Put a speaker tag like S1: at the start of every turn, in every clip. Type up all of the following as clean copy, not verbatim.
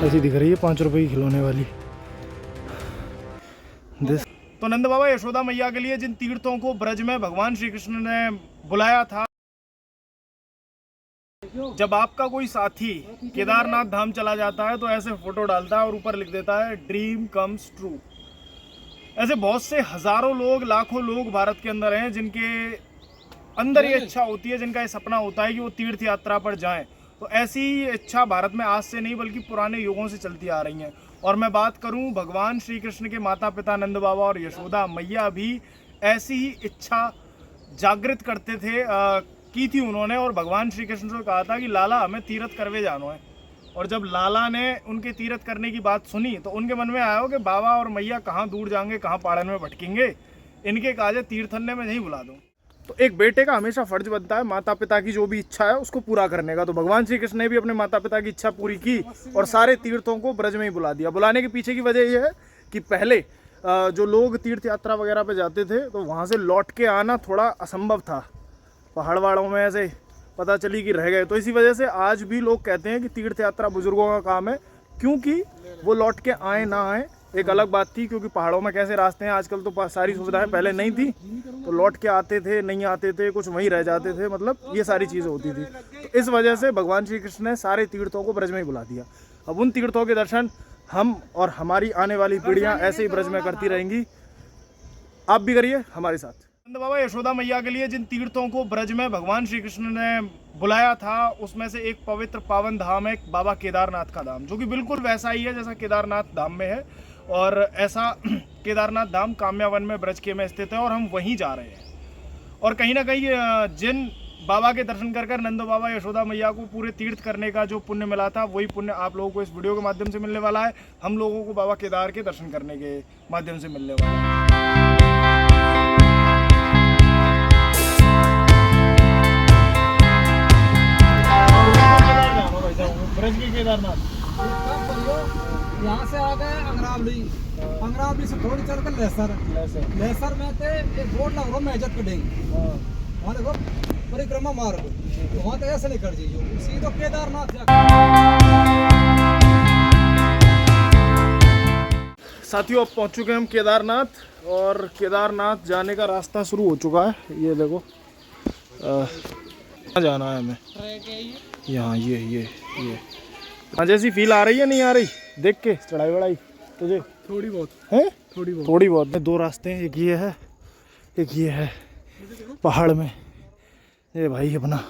S1: ऐसी दिख रही है 5 रुपए की खिलौने वाली। तो नंद बाबा यशोदा मैया के लिए जिन तीर्थों को ब्रज में भगवान श्री कृष्ण ने बुलाया था, जब आपका कोई साथी केदारनाथ धाम चला जाता है तो ऐसे फोटो डालता है और ऊपर लिख देता है ड्रीम कम्स ट्रू। ऐसे बहुत से हजारों लोग, लाखों लोग भारत के अंदर हैं जिनके अंदर ये इच्छा होती है, जिनका ये सपना होता है कि वो तीर्थ यात्रा पर जाएं। तो ऐसी इच्छा भारत में आज से नहीं बल्कि पुराने युगों से चलती आ रही हैं। और मैं बात करूं भगवान श्री कृष्ण के माता पिता नंद बाबा और यशोदा मैया भी ऐसी ही इच्छा जागृत करते थे, की थी उन्होंने। और भगवान श्री कृष्ण से कहा था कि लाला हमें तीर्थ करवे जानो है। और जब लाला ने उनके तीर्थ करने की बात सुनी तो उनके मन में आया हो कि बाबा और मैया कहाँ दूर जाएंगे, कहाँ पहाड़न में भटकेंगे, इनके काजे तीर्थन्य में नहीं बुला दूँ। तो एक बेटे का हमेशा फर्ज बनता है माता पिता की जो भी इच्छा है उसको पूरा करने का। तो भगवान श्री कृष्ण ने भी अपने माता पिता की इच्छा पूरी की और सारे तीर्थों को ब्रज में ही बुला दिया। बुलाने के पीछे की वजह यह है कि पहले जो लोग तीर्थ यात्रा वगैरह पे जाते थे तो वहाँ से लौट के आना थोड़ा असंभव था, पहाड़ वहाड़ों में ऐसे पता चली कि रह गए। तो इसी वजह से आज भी लोग कहते हैं कि तीर्थ यात्रा बुजुर्गों का काम है, क्योंकि वो लौट के आए ना आए एक अलग बात थी। क्योंकि पहाड़ों में कैसे रास्ते हैं, आजकल तो सारी सुविधाएं पहले नहीं थी, तो लौट के आते थे, नहीं आते थे, कुछ वहीं रह जाते थे, मतलब ये सारी चीज़ें होती थी। तो इस वजह से भगवान श्री कृष्ण ने सारे तीर्थों को ब्रज में ही बुला दिया। अब उन तीर्थों के दर्शन हम और हमारी आने वाली पीढ़ियाँ ऐसे ही ब्रज में करती रहेंगी। आप भी करिए हमारे साथ। नंद बाबा यशोदा मैया के लिए जिन तीर्थों को ब्रज में भगवान श्री कृष्ण ने बुलाया था उसमें से एक पवित्र पावन धाम है बाबा केदारनाथ का धाम, जो कि बिल्कुल वैसा ही है जैसा केदारनाथ धाम में है। और ऐसा केदारनाथ धाम काम्यावन में ब्रज के में स्थित है और हम वहीं जा रहे हैं। और कहीं ना कहीं जिन बाबा के दर्शन कर कर नंद बाबा यशोदा मैया को पूरे तीर्थ करने का जो पुण्य मिला था, वही पुण्य आप लोगों को इस वीडियो के माध्यम से मिलने वाला है। हम लोगों को बाबा केदार के दर्शन करने के माध्यम से मिलने वाला है। ब्रज के केदारनाथ
S2: यहाँ से आ गए अंगरावली, अंगरावली से थोड़ी चल कर लेसर में थे एक बोर्ड लग रहा मेजत कटेंगे, वहाँ देखो परिक्रमा मार्ग, तो वहाँ तक ऐसे नहीं कर दीजिए सीधो केदारनाथ।
S1: साथियों अब पहुँच चुके हैं हम केदारनाथ और केदारनाथ जाने का रास्ता शुरू हो चुका है। ये देखो कहाँ जाना है हमें, यहाँ ये हाँ जैसी फील आ रही है, नहीं आ रही देख के चढ़ाई वढ़ाई तुझे?
S2: थोड़ी बहुत
S1: है,
S2: थोड़ी बहुत।
S1: दो रास्ते हैं, एक ये है एक ये है पहाड़ में, ये भाई अपना।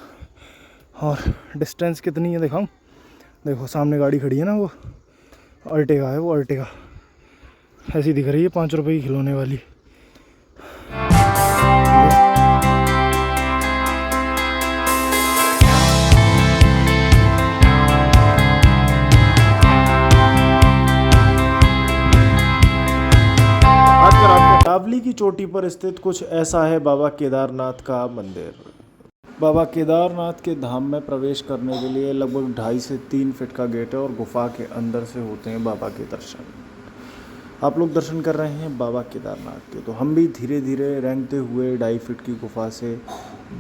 S1: और डिस्टेंस कितनी है दिखाऊं? देखो सामने गाड़ी खड़ी है ना, वो अर्टिगा है, वो अर्टिगा ऐसी दिख रही है 5 रुपए की खिलौने वाली। अरावली की चोटी पर स्थित कुछ ऐसा है बाबा केदारनाथ का मंदिर। बाबा केदारनाथ के धाम में प्रवेश करने के लिए लगभग 2.5 से 3 फीट का गेट है और गुफा के अंदर से होते हैं बाबा के दर्शन। आप लोग दर्शन कर रहे हैं बाबा केदारनाथ के, तो हम भी धीरे धीरे रेंगते हुए 2.5 फीट की गुफा से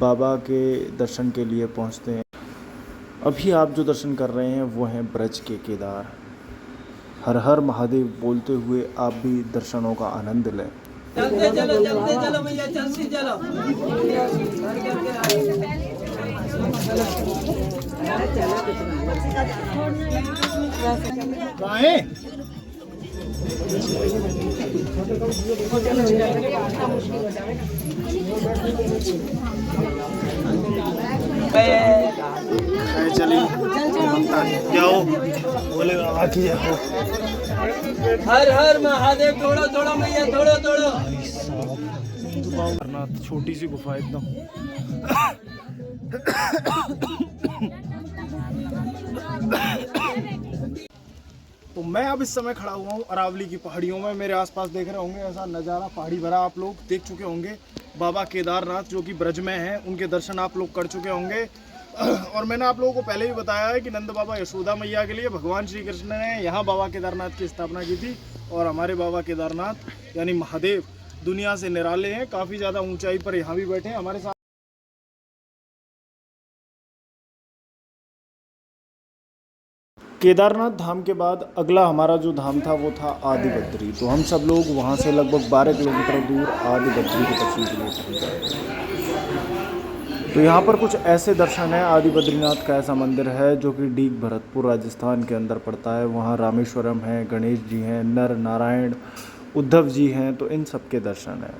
S1: बाबा के दर्शन के लिए पहुंचते हैं। अभी आप जो दर्शन कर रहे हैं वो हैं ब्रज के केदार। हर हर महादेव बोलते हुए आप भी दर्शनों का आनंद लें।
S3: चलते चलो भैया, चलते चलो।
S1: चलिए जाओ, बोले
S3: हर हर महादेव, तोड़ो तोड़ो भैया, तोड़ो तोड़ो।
S1: छोटी सी गुफा एकदम। तो मैं अब इस समय खड़ा हुआ हूँ अरावली की पहाड़ियों में। मेरे आसपास देख रहे होंगे ऐसा नज़ारा पहाड़ी भरा, आप लोग देख चुके होंगे। बाबा केदारनाथ जो कि ब्रज में हैं, उनके दर्शन आप लोग कर चुके होंगे। और मैंने आप लोगों को पहले भी बताया है कि नंद बाबा यशोदा मैया के लिए भगवान श्री कृष्ण ने यहाँ बाबा केदारनाथ की स्थापना की थी। और हमारे बाबा केदारनाथ यानी महादेव दुनिया से निराले हैं, काफ़ी ज़्यादा ऊंचाई पर यहाँ भी बैठे हैं हमारे साथ। केदारनाथ धाम के बाद अगला हमारा जो धाम था वो था आदि बद्री। तो हम सब लोग वहाँ से लगभग 12 किलोमीटर दूर आदि बद्री के दर्शन के लिए पहुँचे। तो यहाँ पर कुछ ऐसे दर्शन हैं। आदि बद्रीनाथ का ऐसा मंदिर है जो कि डीग भरतपुर राजस्थान के अंदर पड़ता है। वहाँ रामेश्वरम है, गणेश जी हैं, नर नारायण, उद्धव जी हैं, तो इन सब के दर्शन हैं।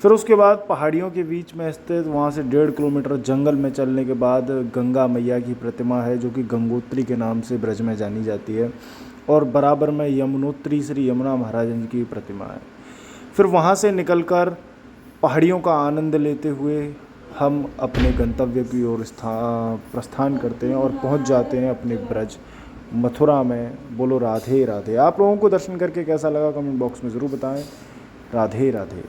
S1: फिर उसके बाद पहाड़ियों के बीच में स्थित वहाँ से 1.5 किलोमीटर जंगल में चलने के बाद गंगा मैया की प्रतिमा है जो कि गंगोत्री के नाम से ब्रज में जानी जाती है, और बराबर में यमुनोत्री श्री यमुना महाराज जी की प्रतिमा है। फिर वहाँ से निकलकर पहाड़ियों का आनंद लेते हुए हम अपने गंतव्य की ओर प्रस्थान करते हैं और पहुँच जाते हैं अपने ब्रज मथुरा में। बोलो राधे राधे। आप लोगों को दर्शन करके कैसा लगा कमेंट बॉक्स में ज़रूर बताएं। राधे राधे।